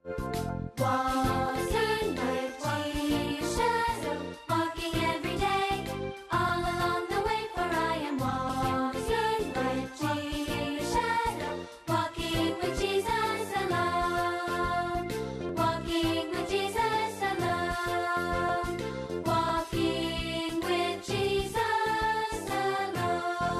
Walking with Jesus, walking every day, all along the way, for I am walking with Jesus, walking with Jesus alone, walking with Jesus alone, walking with Jesus alone.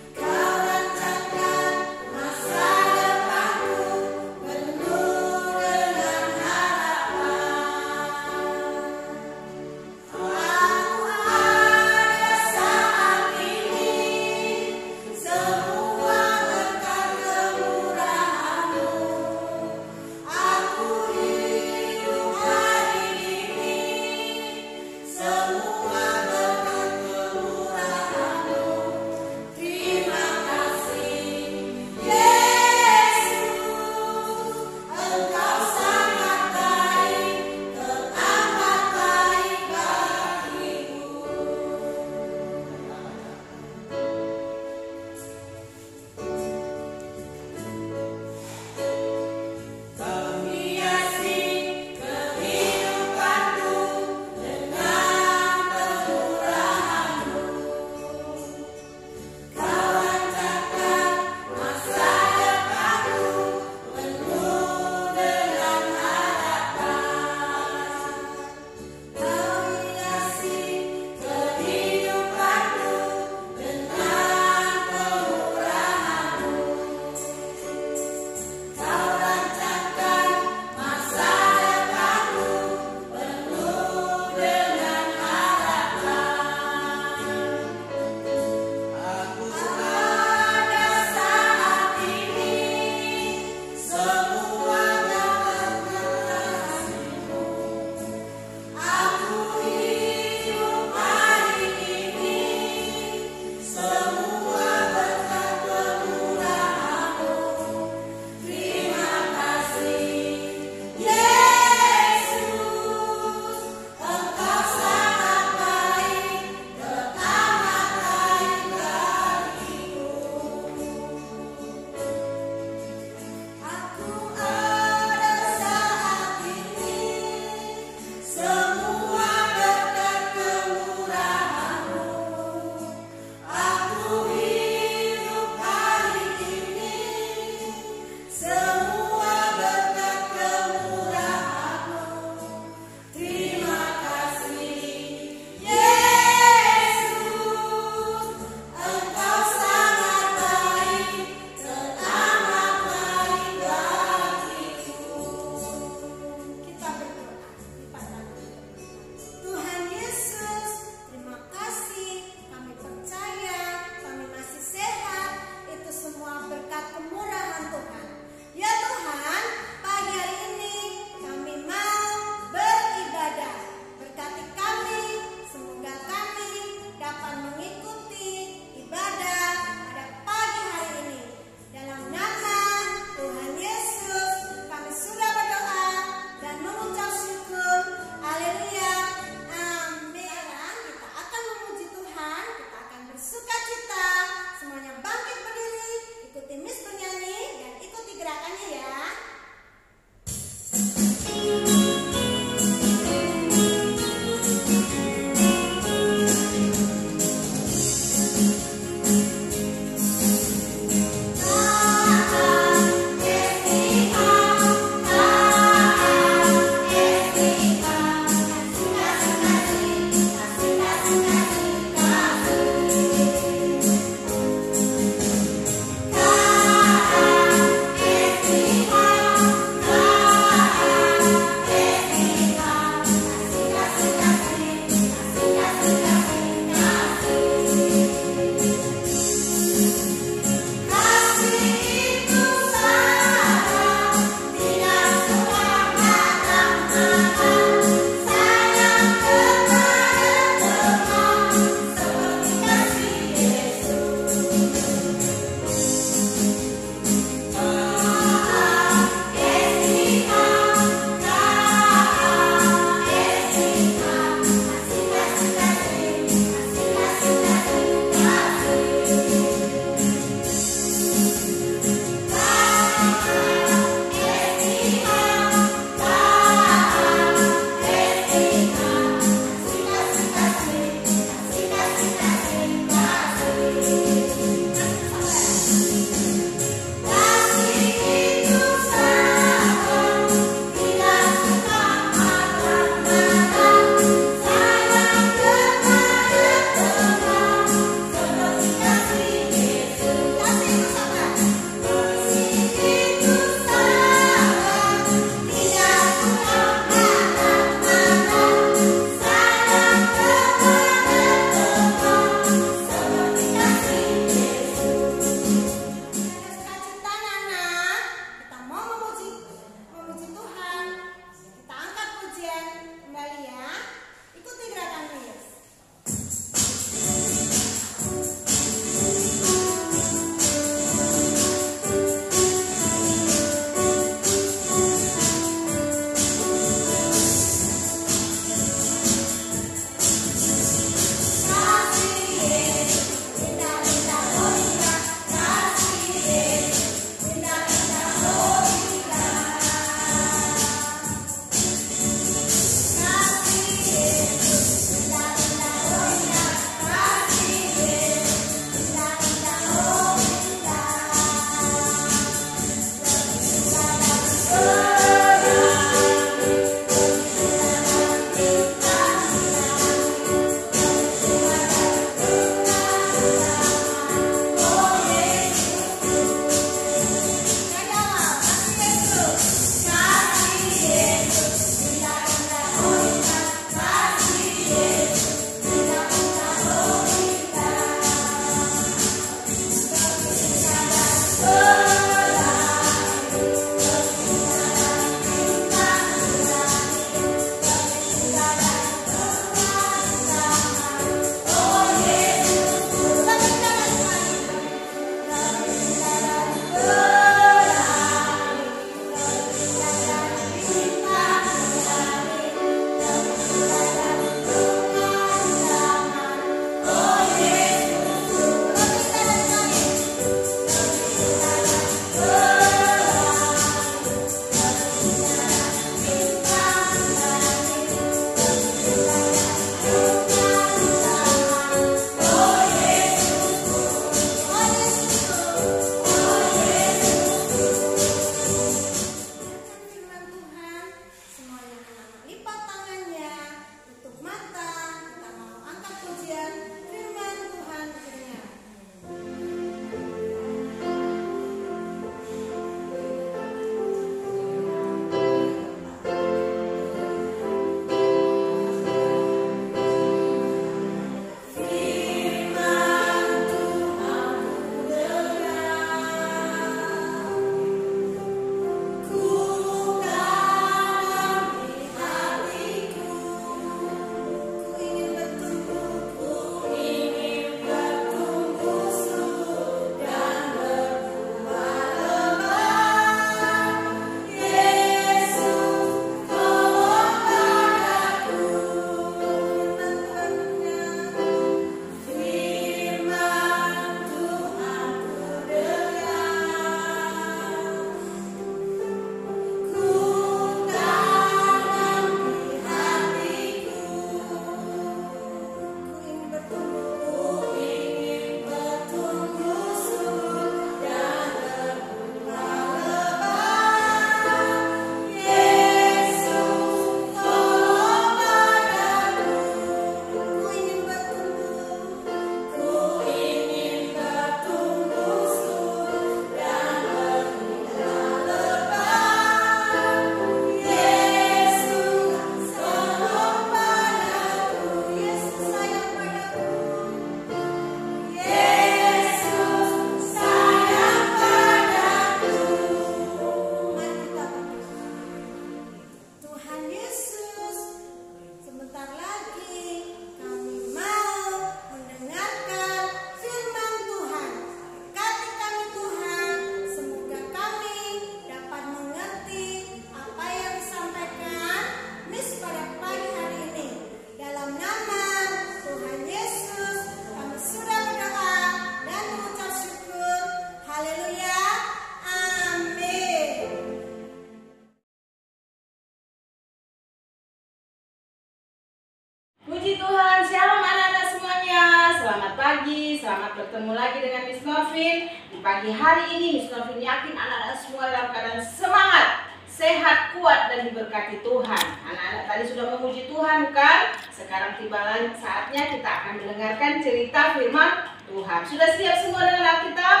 pagi, selamat bertemu lagi dengan Miss Novin. Di pagi hari ini Miss Novin yakin anak-anak semua dalam keadaan semangat, sehat, kuat, dan diberkati Tuhan. Anak-anak tadi sudah memuji Tuhan kan? Sekarang tiba saatnya kita akan mendengarkan cerita firman Tuhan. Sudah siap semua dengan Alkitab?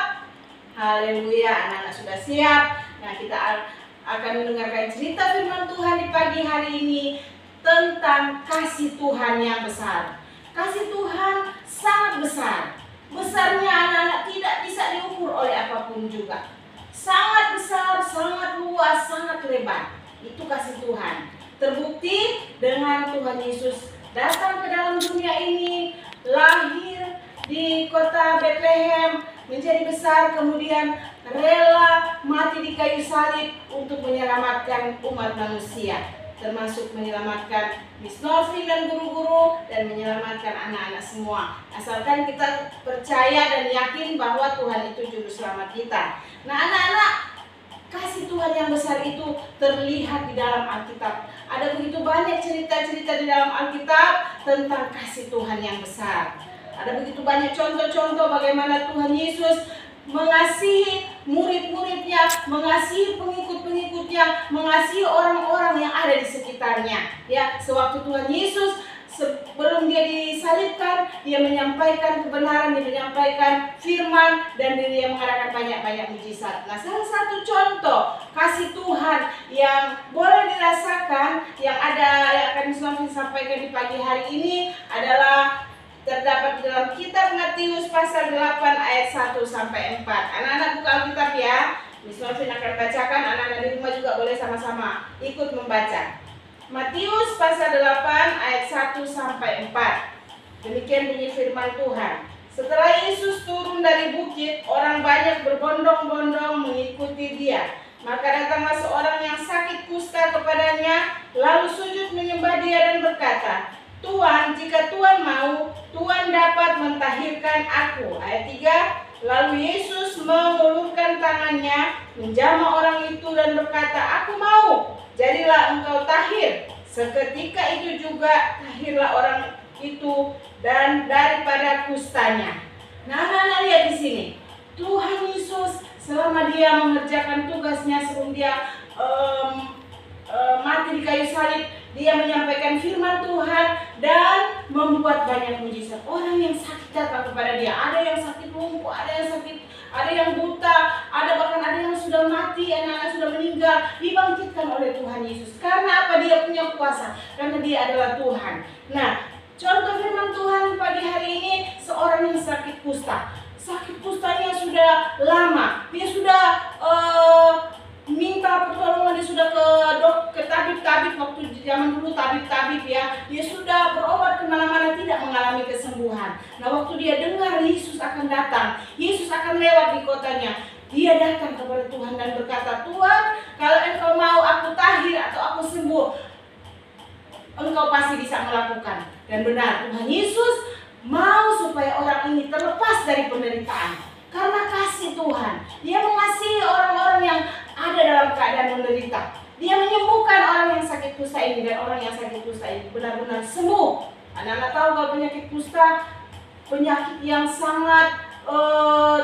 Haleluya, anak-anak sudah siap. Nah, kita akan mendengarkan cerita firman Tuhan di pagi hari ini tentang kasih Tuhan yang besar. Kasih Tuhan sangat besar. Besarnya anak-anak tidak bisa diukur oleh apapun juga. Sangat besar, sangat luas, sangat lebar. Itu kasih Tuhan. Terbukti dengan Tuhan Yesus datang ke dalam dunia ini, lahir di kota Bethlehem, menjadi besar, kemudian rela mati di kayu salib untuk menyelamatkan umat manusia, termasuk menyelamatkan Miss Novin dan guru-guru, dan menyelamatkan anak-anak semua. Asalkan kita percaya dan yakin bahwa Tuhan itu juru selamat kita. Nah, anak-anak, kasih Tuhan yang besar itu terlihat di dalam Alkitab. Ada begitu banyak cerita-cerita di dalam Alkitab tentang kasih Tuhan yang besar. Ada begitu banyak contoh-contoh bagaimana Tuhan Yesus mengasihi murid-muridnya, mengasihi pengikut-pengikutnya, mengasihi orang-orang yang ada di sekitarnya. Ya, sewaktu Tuhan Yesus sebelum dia disalibkan, dia menyampaikan kebenaran, dia menyampaikan firman, dan dia mengadakan banyak-banyak mujizat. Nah, salah satu contoh kasih Tuhan yang boleh dirasakan, yang akan disampaikan di pagi hari ini adalah terdapat di dalam kitab Matius pasal 8 ayat 1 sampai 4. Anak-anak buka Alkitab ya. Miss Novin akan bacakan, anak-anak di rumah juga boleh sama-sama ikut membaca. Matius pasal 8 ayat 1 sampai 4. Demikian bunyi firman Tuhan. Setelah Yesus turun dari bukit, orang banyak berbondong-bondong mengikuti dia. Maka datanglah seorang yang sakit kusta kepadanya, lalu sujud menyembah dia dan berkata, Tuhan, jika Tuhan mau, Tuhan dapat mentahirkan aku. Ayat 3, lalu Yesus mengulurkan tangannya, menjamah orang itu dan berkata, aku mau, jadilah engkau tahir. Seketika itu juga tahirlah orang itu dan daripada kustanya. Nah, anak-anak lihat di sini, Tuhan Yesus selama dia mengerjakan tugasnya sebelum dia mati di kayu salib, dia menyampaikan firman Tuhan dan membuat banyak mujizat. Orang yang sakit datang kepada dia. Ada yang sakit lumpuh, ada yang sakit, ada yang buta, bahkan ada yang sudah mati, anak-anak sudah meninggal, dibangkitkan oleh Tuhan Yesus. Karena apa? Dia punya kuasa. Karena dia adalah Tuhan. Nah, contoh firman Tuhan pagi hari ini, seorang yang sakit kusta. Sakit kustanya sudah lama. Dia sudah minta pertolongan, dia sudah ke tabib-tabib, waktu zaman dulu tabib-tabib ya, dia sudah berobat kemana-mana tidak mengalami kesembuhan. Nah, waktu dia dengar Yesus akan datang, Yesus akan lewat di kotanya, dia datang kepada Tuhan dan berkata, Tuhan, kalau engkau mau aku tahir atau aku sembuh, engkau pasti bisa melakukan. Dan benar, Tuhan Yesus mau supaya orang ini terlepas dari penderitaan. Karena kasih Tuhan, dia mengasihi orang-orang yang ada dalam keadaan menderita. Dia menyembuhkan orang yang sakit kusta ini, dan orang yang sakit kusta ini benar-benar sembuh. Anak-anak tahu kalau penyakit kusta, penyakit yang sangat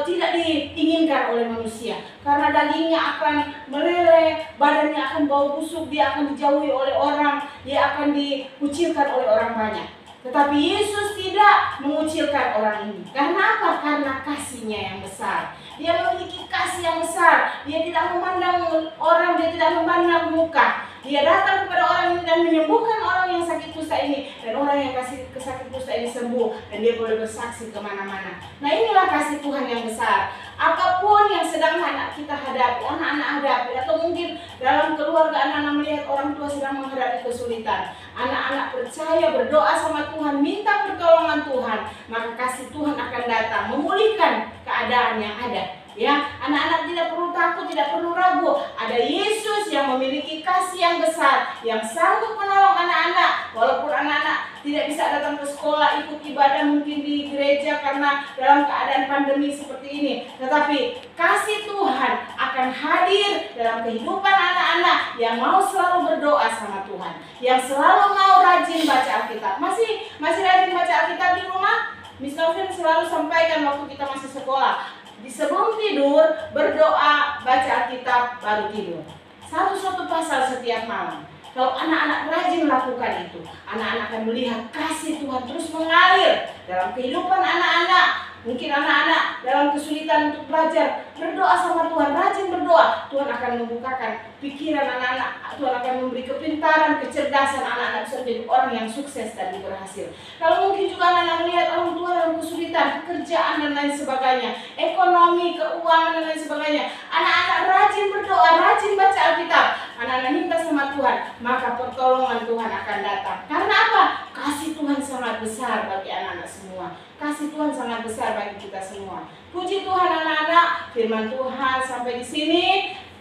tidak diinginkan oleh manusia. Karena dagingnya akan meleleh, badannya akan bau busuk, dia akan dijauhi oleh orang, dia akan dikucilkan oleh orang banyak. Tetapi Yesus tidak mengucilkan orang ini. Karena apa? Karena kasih-Nya yang besar. Dia memiliki kasih yang besar. Dia tidak memandang orang, dia tidak memandang muka. Dia datang kepada orang ini dan menyembuhkan orang yang sakit kusta ini. Dan orang yang sakit kusta ini sembuh. Dan dia boleh bersaksi kemana-mana. Nah, inilah kasih Tuhan yang besar. Apapun yang sedang anak kita hadapi, anak-anak hadapi, atau mungkin dalam keluarga anak-anak melihat orang tua sedang menghadapi kesulitan, anak-anak percaya, berdoa sama Tuhan, minta pertolongan Tuhan, maka kasih Tuhan akan datang memulihkan keadaan yang ada. Ya, anak-anak tidak perlu takut, tidak perlu ragu. Ada Yesus yang memiliki kasih yang besar, yang sanggup menolong anak-anak. Walaupun anak-anak tidak bisa datang ke sekolah, ikut ibadah mungkin di gereja karena dalam keadaan pandemi seperti ini. Tetapi kasih Tuhan akan hadir dalam kehidupan anak-anak yang mau selalu berdoa sama Tuhan, yang selalu mau rajin baca Alkitab. Masih rajin baca Alkitab di rumah? Miss Novin selalu sampaikan waktu kita masih sekolah. Sebelum tidur, berdoa, baca Alkitab, baru tidur. Satu pasal setiap malam. Kalau anak-anak rajin melakukan itu, anak-anak akan melihat kasih Tuhan terus mengalir dalam kehidupan anak-anak. Mungkin anak-anak dalam kesulitan untuk belajar, berdoa sama Tuhan, rajin berdoa. Tuhan akan membukakan pikiran anak-anak, Tuhan akan memberi kepintaran, kecerdasan anak-anak bisa menjadi orang yang sukses dan berhasil. Kalau mungkin juga anak-anak melihat orang tua dalam kesulitan, pekerjaan dan lain sebagainya, ekonomi, keuangan dan lain sebagainya, anak-anak rajin berdoa, rajin baca Alkitab, anak-anak minta sama Tuhan, maka pertolongan Tuhan akan datang. Karena apa? Kasih Tuhan sangat besar bagi anak-anak semua. Kasih Tuhan sangat besar bagi kita semua. Puji Tuhan anak-anak, firman Tuhan sampai di sini.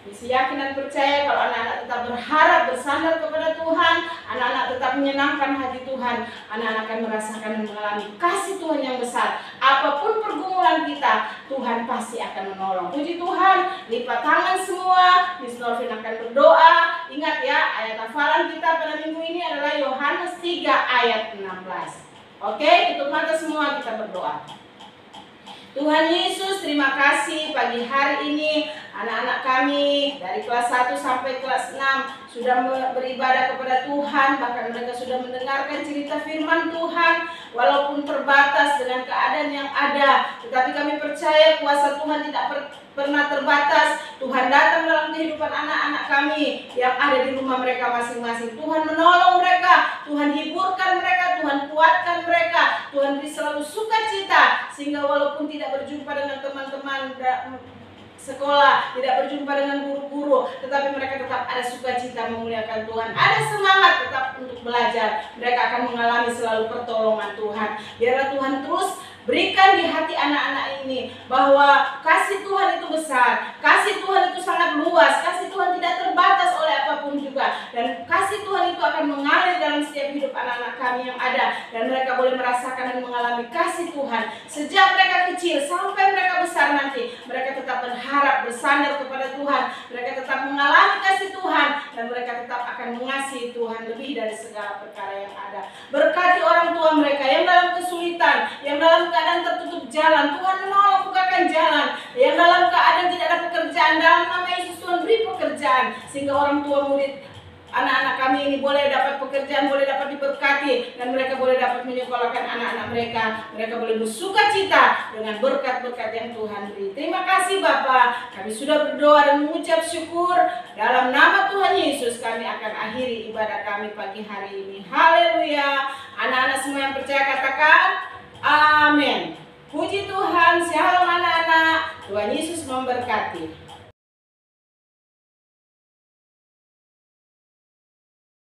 Mesti yakin dan percaya kalau anak-anak tetap berharap, bersandar kepada Tuhan, anak-anak tetap menyenangkan hati Tuhan, anak-anak akan merasakan dan mengalami kasih Tuhan yang besar. Apapun pergumulan kita, Tuhan pasti akan menolong. Puji Tuhan, lipat tangan semua, Miss Norvin akan berdoa. Ingat ya, ayat hafalan kita pada minggu ini adalah Yohanes 3 ayat 16. Oke, tutup mata semua, kita berdoa. Tuhan Yesus, terima kasih pagi hari ini anak-anak kami dari kelas 1 sampai kelas 6 sudah beribadah kepada Tuhan. Bahkan mereka sudah mendengarkan cerita firman Tuhan. Walaupun terbatas dengan keadaan yang ada, tetapi kami percaya kuasa Tuhan tidak pernah terbatas. Tuhan datang dalam kehidupan anak-anak kami yang ada di rumah mereka masing-masing. Tuhan menolong mereka, Tuhan hiburkan mereka, Tuhan kuatkan mereka, Tuhan beri selalu sukacita, sehingga walaupun tidak berjumpa dengan teman-teman sekolah, tidak berjumpa dengan guru-guru, tetapi mereka tetap ada sukacita memuliakan Tuhan, ada semangat tetap untuk belajar. Mereka akan mengalami selalu pertolongan Tuhan. Biarlah Tuhan terus berikan di hati anak-anak ini bahwa kasih Tuhan itu besar, kasih Tuhan itu sangat luas, kasih Tuhan tidak terbatas oleh apapun juga, dan kasih Tuhan itu akan mengalir dalam setiap hidup anak-anak kami yang ada, dan mereka boleh merasakan dan mengalami kasih Tuhan sejak mereka kecil sampai mereka besar nanti. Mereka tetap berharap, bersandar kepada Tuhan, mereka tetap mengalami kasih Tuhan, dan mereka tetap akan mengasihi Tuhan lebih dari segala perkara yang ada. Berkati orang tua mereka yang dalam kesulitan, yang dalam keadaan tertutup jalan, Tuhan menolong, bukakan jalan. Yang dalam keadaan tidak ada pekerjaan, dalam nama Yesus Tuhan beri pekerjaan, sehingga orang tua murid anak-anak kami ini boleh dapat pekerjaan, boleh dapat diberkati, dan mereka boleh dapat menyekolahkan anak-anak mereka. Mereka boleh bersuka cita dengan berkat-berkat yang Tuhan beri. Terima kasih Bapa, kami sudah berdoa dan mengucap syukur. Dalam nama Tuhan Yesus kami akan akhiri ibadah kami pagi hari ini. Haleluya. Anak-anak semua yang percaya katakan amin. Puji Tuhan, shalom anak-anak. Tuhan Yesus memberkati.